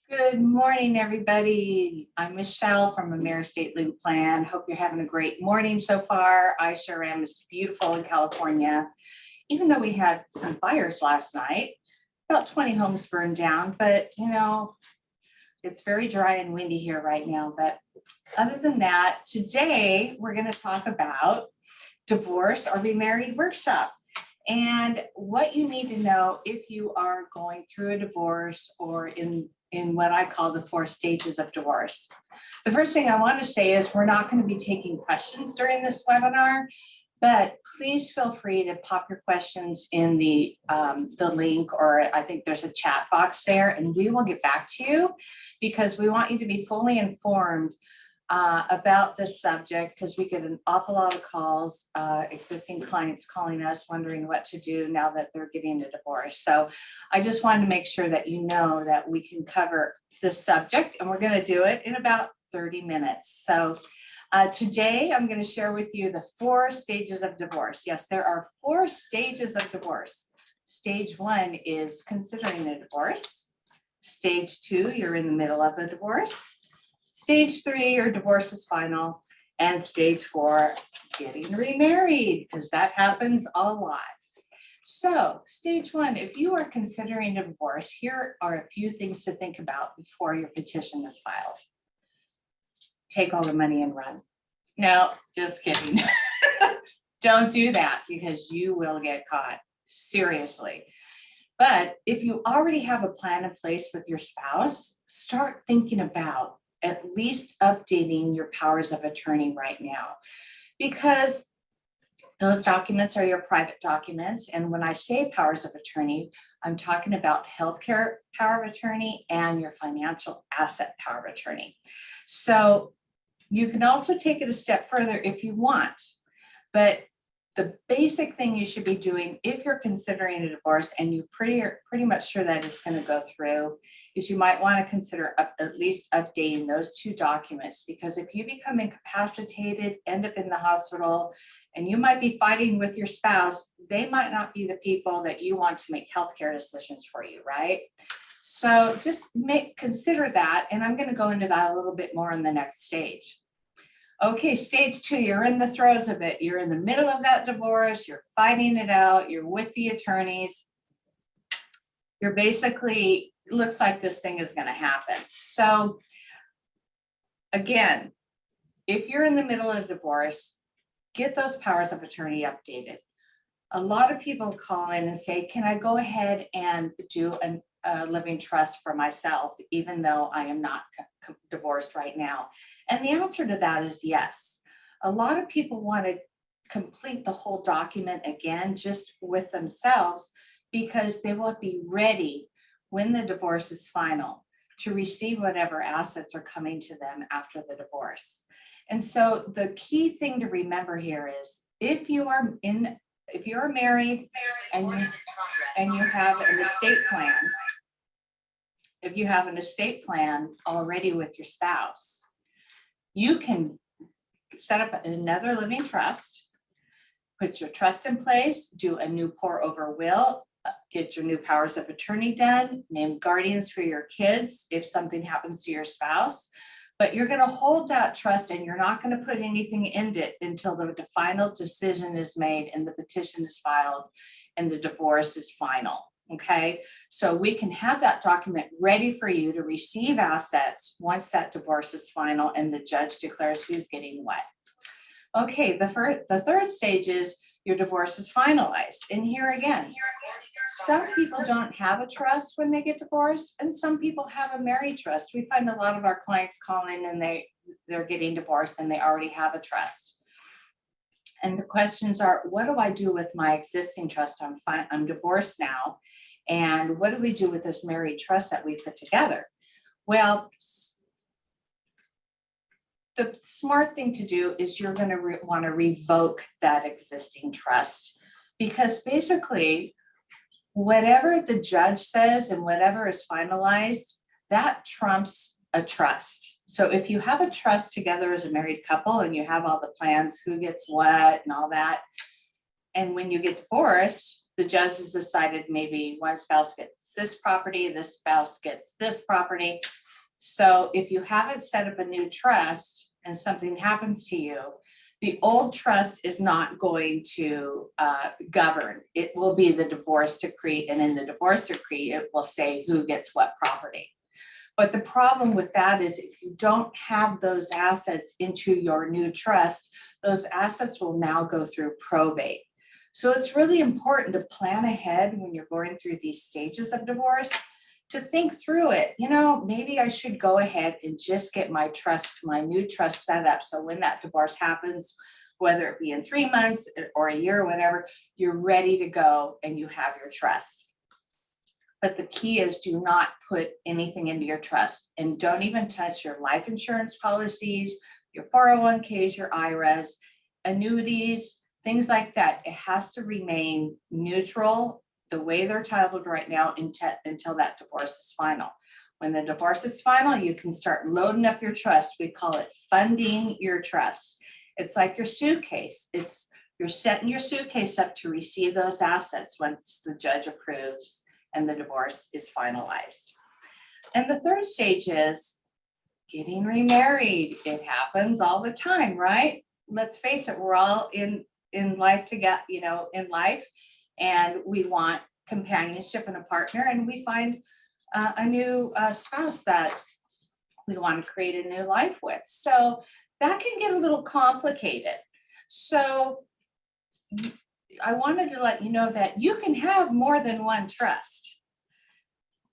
Good morning, everybody. I'm Michelle from AmeriEstate Legal Plan. Hope you're having a great morning so far. I sure am. It's beautiful in California. Even though we had some fires last night, about 20 homes burned down, but it's very dry and windy here right now. But other than that, today we're going to talk about divorce or remarried workshop and what you need to know if you are going through a divorce or in what I call the 4 stages of divorce. The first thing I want to say is we're not going to be taking questions during this webinar, but please feel free to pop your questions in the link, or I think there's a chat box there, and we will get back to you because we want you to be fully informed about this subject, because we get an awful lot of calls, existing clients calling us wondering what to do now that they're getting a divorce. So I just wanted to make sure that you know that we can cover this subject, and we're going to do it in about 30 minutes. So today I'm going to share with you the 4 stages of divorce. Yes, there are 4 stages of divorce. Stage 1 is considering a divorce. Stage 2, you're in the middle of a divorce. Stage 3, your divorce is final. And stage 4, getting remarried, because that happens a lot. So stage 1, if you are considering a divorce, here are a few things to think about before your petition is filed. Take all the money and run. No, just kidding. Don't do that because you will get caught, seriously. But if you already have a plan in place with your spouse, start thinking about at least updating your powers of attorney right now, because those documents are your private documents. And when I say powers of attorney, I'm talking about healthcare power of attorney and your financial asset power of attorney. So you can also take it a step further if you want, but the basic thing you should be doing if you're considering a divorce and you're pretty much sure that it's going to go through is you might want to consider at least updating those 2 documents, because if you become incapacitated, end up in the hospital, and you might be fighting with your spouse, they might not be the people that you want to make healthcare decisions for you, right? So just consider that, and I'm going to go into that a little bit more in the next stage. Okay, stage 2, you're in the throes of it. You're in the middle of that divorce. You're fighting it out. You're with the attorneys. You're basically, looks like this thing is going to happen. So again, if you're in the middle of divorce, get those powers of attorney updated. A lot of people call in and say, can I go ahead and do a living trust for myself, even though I am not divorced right now? And the answer to that is yes. A lot of people want to complete the whole document again, just with themselves, because they will be ready when the divorce is final to receive whatever assets are coming to them after the divorce. And so the key thing to remember here is if you are married and you have an estate plan, if you have an estate plan already with your spouse, you can set up another living trust, put your trust in place, do a new pour over will, get your new powers of attorney done, name guardians for your kids if something happens to your spouse. But you're going to hold that trust and you're not going to put anything in it until the final decision is made and the petition is filed and the divorce is final. Okay, so we can have that document ready for you to receive assets once that divorce is final and the judge declares who's getting what. Okay, the third stage is your divorce is finalized. And here again, some people don't have a trust when they get divorced, and some people have a married trust. We find a lot of our clients call in and they're getting divorced and they already have a trust. And the questions are, what do I do with my existing trust? I'm divorced now. And what do we do with this married trust that we put together? Well, the smart thing to do is you're going to want to revoke that existing trust, because basically whatever the judge says and whatever is finalized, that trumps a trust. So if you have a trust together as a married couple and you have all the plans, who gets what and all that, and when you get divorced, the judge has decided maybe one spouse gets this property, this spouse gets this property. So if you haven't set up a new trust and something happens to you, the old trust is not going to govern. It will be the divorce decree, and in the divorce decree, it will say who gets what property. But the problem with that is if you don't have those assets into your new trust, those assets will now go through probate. So it's really important to plan ahead when you're going through these stages of divorce, to think through it. You know, maybe I should go ahead and just get my trust, my new trust set up. So when that divorce happens, whether it be in 3 months or a year or whatever, you're ready to go and you have your trust. But the key is, do not put anything into your trust, and don't even touch your life insurance policies, your 401ks, your IRAs, annuities, things like that. It has to remain neutral the way they're titled right now until that divorce is final. When the divorce is final, you can start loading up your trust. We call it funding your trust. It's like your suitcase. You're setting your suitcase up to receive those assets once the judge approves and the divorce is finalized. And the third stage is getting remarried. It happens all the time, right? Let's face it, we're all in life together, in life, and we want companionship and a partner, and we find a new spouse that we want to create a new life with. So that can get a little complicated. So I wanted to let you know that you can have more than one trust.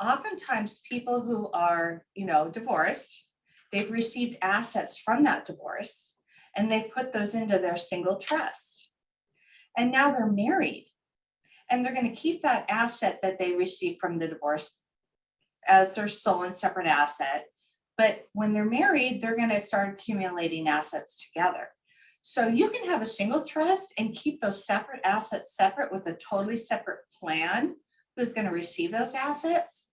Oftentimes people who are, divorced, they've received assets from that divorce and they've put those into their single trust. And now they're married and they're going to keep that asset that they received from the divorce as their sole and separate asset. But when they're married, they're going to start accumulating assets together. So you can have a single trust and keep those separate assets separate with a totally separate plan who's going to receive those assets.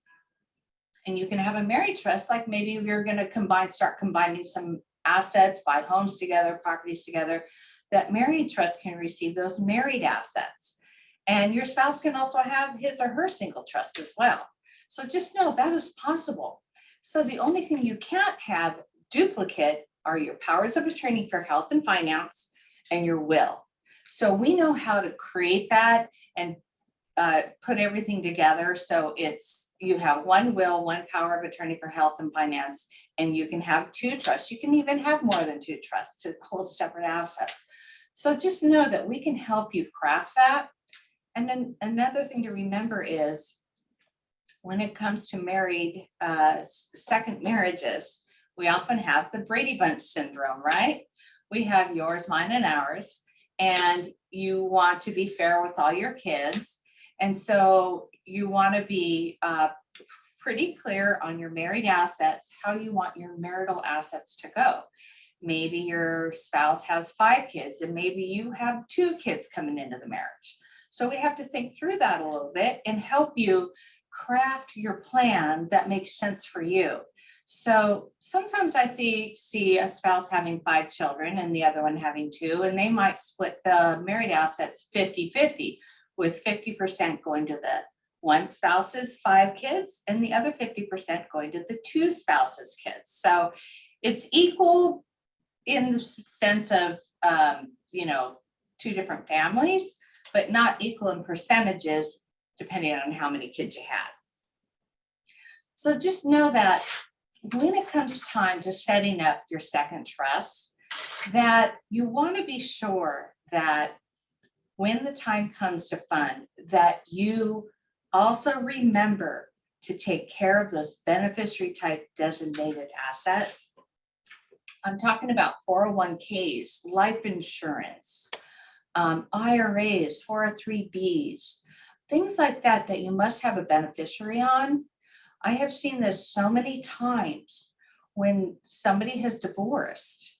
And you can have a married trust, like maybe you're going to start combining some assets, buy homes together, properties together. That married trust can receive those married assets. And your spouse can also have his or her single trust as well. So just know that is possible. So the only thing you can't have duplicate are your powers of attorney for health and finance and your will. So we know how to create that and put everything together. So you have one will, one power of attorney for health and finance, and you can have two trusts. You can even have more than two trusts to hold separate assets. So just know that we can help you craft that. And then another thing to remember is when it comes to married second marriages, we often have the Brady Bunch syndrome, right? We have yours, mine, and ours, and you want to be fair with all your kids. And so you want to be pretty clear on your married assets, how you want your marital assets to go. Maybe your spouse has 5 kids and maybe you have 2 kids coming into the marriage. So we have to think through that a little bit and help you craft your plan that makes sense for you. So sometimes I see a spouse having 5 children and the other one having 2, and they might split the married assets 50-50, with 50% going to the one spouse's 5 kids and the other 50% going to the 2 spouses' kids. So it's equal in the sense of, 2 different families, but not equal in percentages depending on how many kids you had. So just know that when it comes time to setting up your second trust, that you want to be sure that when the time comes to fund, that you also remember to take care of those beneficiary type designated assets. I'm talking about 401ks, life insurance, IRAs, 403bs, things like that you must have a beneficiary on. I have seen this so many times when somebody has divorced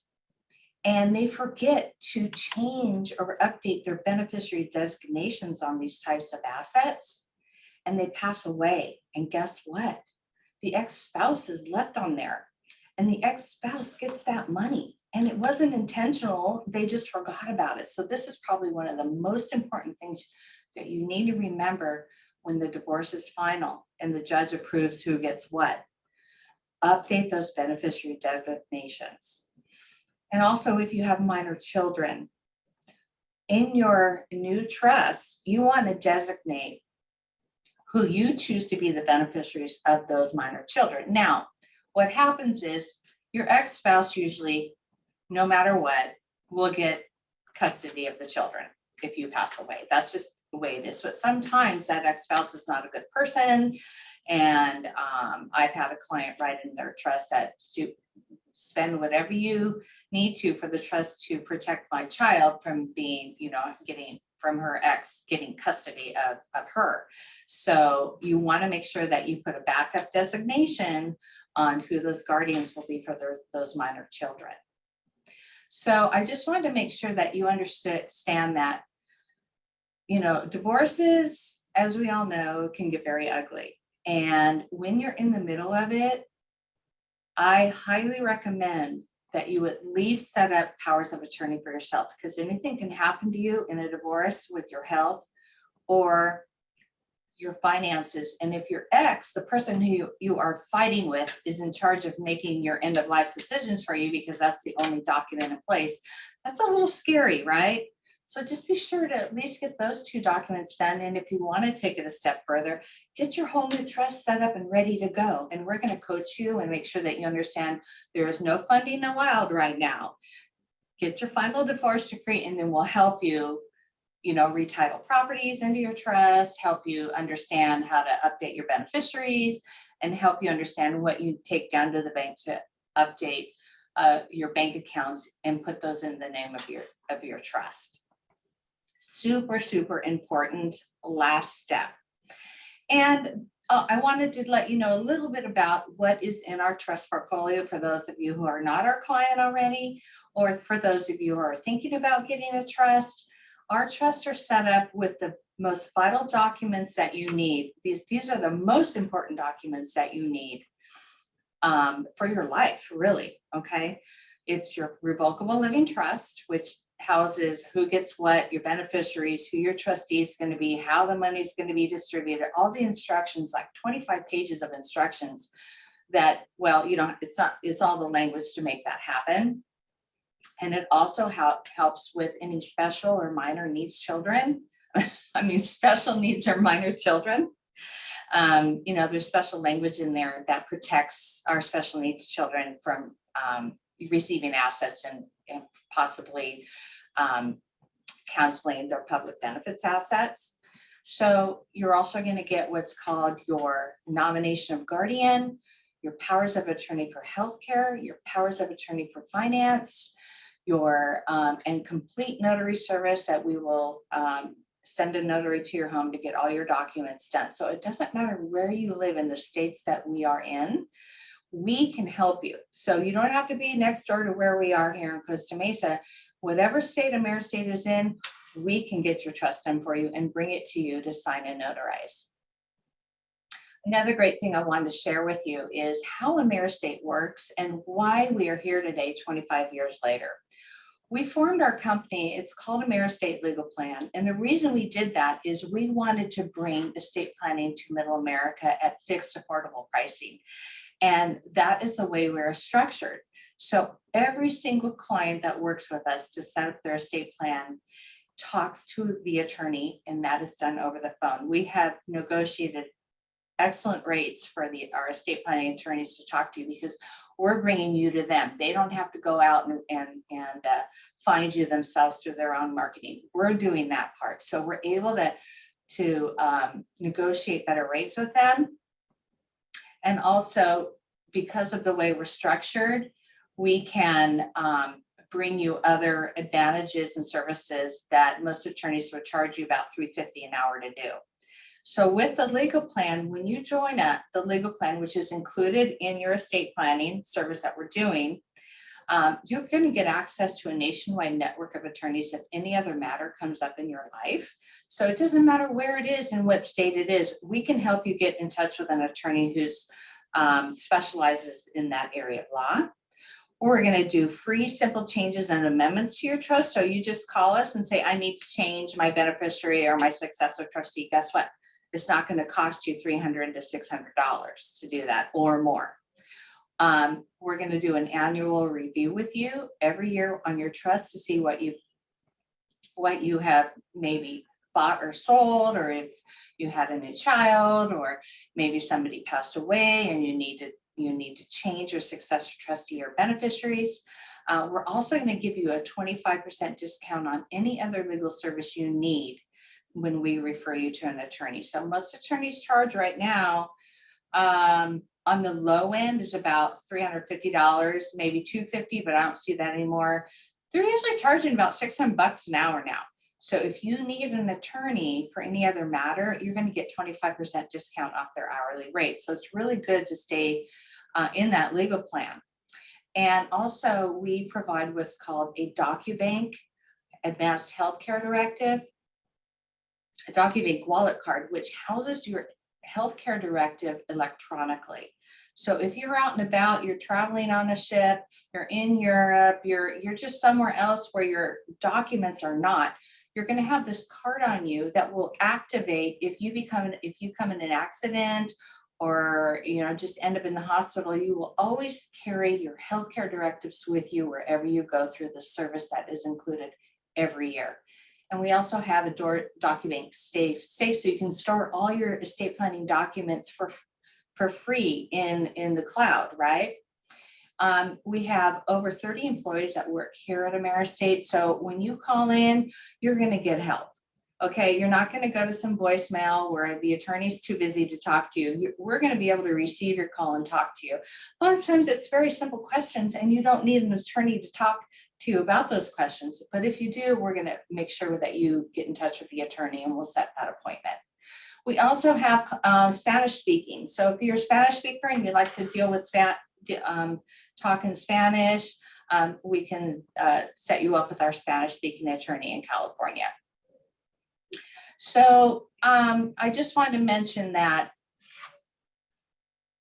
and they forget to change or update their beneficiary designations on these types of assets, and they pass away. And guess what? The ex-spouse is left on there, and the ex-spouse gets that money. And it wasn't intentional, they just forgot about it. So this is probably one of the most important things that you need to remember when the divorce is final and the judge approves who gets what. update those beneficiary designations. And also, if you have minor children, in your new trust, you want to designate who you choose to be the beneficiaries of those minor children. Now, what happens is your ex-spouse usually, no matter what, will get custody of the children if you pass away. That's just the way it is. But sometimes that ex-spouse is not a good person. And I've had a client write in their trust that to spend whatever you need to for the trust to protect my child from being, getting from her ex getting custody of her. So you want to make sure that you put a backup designation on who those guardians will be for those minor children. So I just wanted to make sure that you understand that, divorces, as we all know, can get very ugly. And when you're in the middle of it, I highly recommend that you at least set up powers of attorney for yourself, because anything can happen to you in a divorce with your health or your finances. And if your ex, the person who you are fighting with, is in charge of making your end of life decisions for you, because that's the only document in place, that's a little scary, right? So just be sure to at least get those two documents done. And if you want to take it a step further, get your whole new trust set up and ready to go. And we're going to coach you and make sure that you understand there is no funding allowed right now. Get your final divorce decree, and then we'll help you, retitle properties into your trust, help you understand how to update your beneficiaries, and help you understand what you take down to the bank to update your bank accounts and put those in the name of your trust. Super, super important last step. And I wanted to let you know a little bit about what is in our trust portfolio for those of you who are not our client already, or for those of you who are thinking about getting a trust. Our trusts are set up with the most vital documents that you need. These are the most important documents that you need for your life, really, okay? It's your revocable living trust, which houses who gets what, your beneficiaries, who your trustee is going to be, how the money is going to be distributed, all the instructions, like 25 pages of instructions that, it's all the language to make that happen. And it also helps with any special or minor needs children. Special needs or minor children. There's special language in there that protects our special needs children from receiving assets and possibly canceling their public benefits assets. So you're also going to get what's called your nomination of guardian, your powers of attorney for healthcare, your powers of attorney for finance, your and complete notary service that we will send a notary to your home to get all your documents done. So it doesn't matter where you live in the states that we are in, we can help you. So you don't have to be next door to where we are here in Costa Mesa. Whatever state AmeriEstate is in, we can get your trust done for you and bring it to you to sign and notarize. Another great thing I wanted to share with you is how AmeriEstate works and why we are here today, 25 years later. We formed our company, it's called AmeriEstate Legal Plan. And the reason we did that is we wanted to bring estate planning to Middle America at fixed affordable pricing. And that is the way we're structured. So every single client that works with us to set up their estate plan talks to the attorney, and that is done over the phone. We have negotiated excellent rates for our estate planning attorneys to talk to you, because we're bringing you to them. They don't have to go out and find you themselves through their own marketing. We're doing that part. So we're able to negotiate better rates with them. And also, because of the way we're structured, we can bring you other advantages and services that most attorneys would charge you about $3.50 an hour to do. So with the legal plan, when you join the legal plan, which is included in your estate planning service that we're doing, you're going to get access to a nationwide network of attorneys if any other matter comes up in your life. So it doesn't matter where it is and what state it is, we can help you get in touch with an attorney who's specializes in that area of law. We're going to do free, simple changes and amendments to your trust. So you just call us and say, I need to change my beneficiary or my successor trustee. Guess what? It's not going to cost you $300 to $600 to do that or more. We're going to do an annual review with you every year on your trust to see what you have maybe bought or sold, or if you had a new child, or maybe somebody passed away and you need to change your successor trustee or beneficiaries. We're also going to give you a 25% discount on any other legal service you need when we refer you to an attorney. So most attorneys charge right now, on the low end is about $350, maybe $250, but I don't see that anymore. They're usually charging about $600 an hour now. So if you need an attorney for any other matter, you're going to get 25% discount off their hourly rate. So it's really good to stay in that legal plan. And also we provide what's called a DocuBank Advanced Healthcare Directive, a DocuBank wallet card, which houses your healthcare directive electronically. So if you're out and about, you're traveling on a ship, you're in Europe, you're just somewhere else where your documents are not, you're going to have this card on you that will activate if you come in an accident or just end up in the hospital. You will always carry your healthcare directives with you wherever you go through the service that is included every year. And we also have a DocuBank safe so you can store all your estate planning documents for free in the cloud, right? We have over 30 employees that work here at AmeriEstate. So when you call in, you're going to get help. Okay, you're not going to go to some voicemail where the attorney's too busy to talk to you. We're going to be able to receive your call and talk to you. A lot of times it's very simple questions and you don't need an attorney to talk to you about those questions. But if you do, we're going to make sure that you get in touch with the attorney and we'll set that appointment. We also have Spanish speaking. So if you're a Spanish speaker and you'd like to deal with talk in Spanish, we can set you up with our Spanish speaking attorney in California. So I just wanted to mention that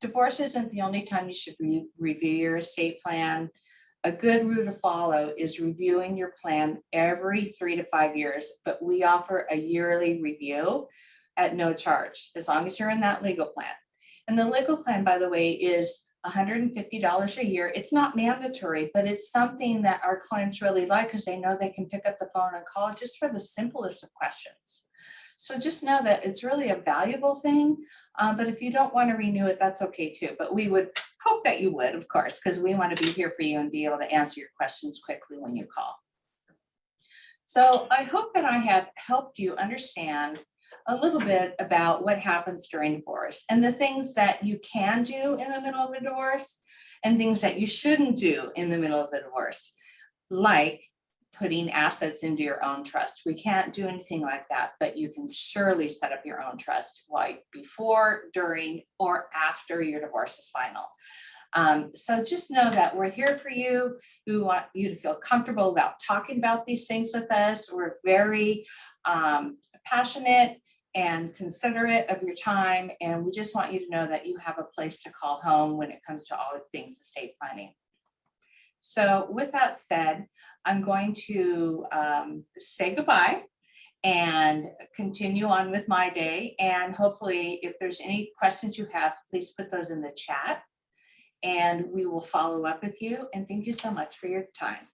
divorce isn't the only time you should review your estate plan. A good rule to follow is reviewing your plan every 3 to 5 years, but we offer a yearly review at no charge, as long as you're in that legal plan. And the legal plan, by the way, is $150 a year. It's not mandatory, but it's something that our clients really like because they know they can pick up the phone and call just for the simplest of questions. So just know that it's really a valuable thing, but if you don't want to renew it, that's okay too. But we would hope that you would, of course, because we want to be here for you and be able to answer your questions quickly when you call. So I hope that I have helped you understand a little bit about what happens during divorce and the things that you can do in the middle of a divorce and things that you shouldn't do in the middle of the divorce, like putting assets into your own trust. We can't do anything like that, but you can surely set up your own trust like before, during, or after your divorce is final. So just know that we're here for you. We want you to feel comfortable about talking about these things with us. We're very passionate and considerate of your time. And we just want you to know that you have a place to call home when it comes to all things estate planning. So with that said, I'm going to say goodbye and continue on with my day. And hopefully, if there's any questions you have, please put those in the chat and we will follow up with you. And thank you so much for your time.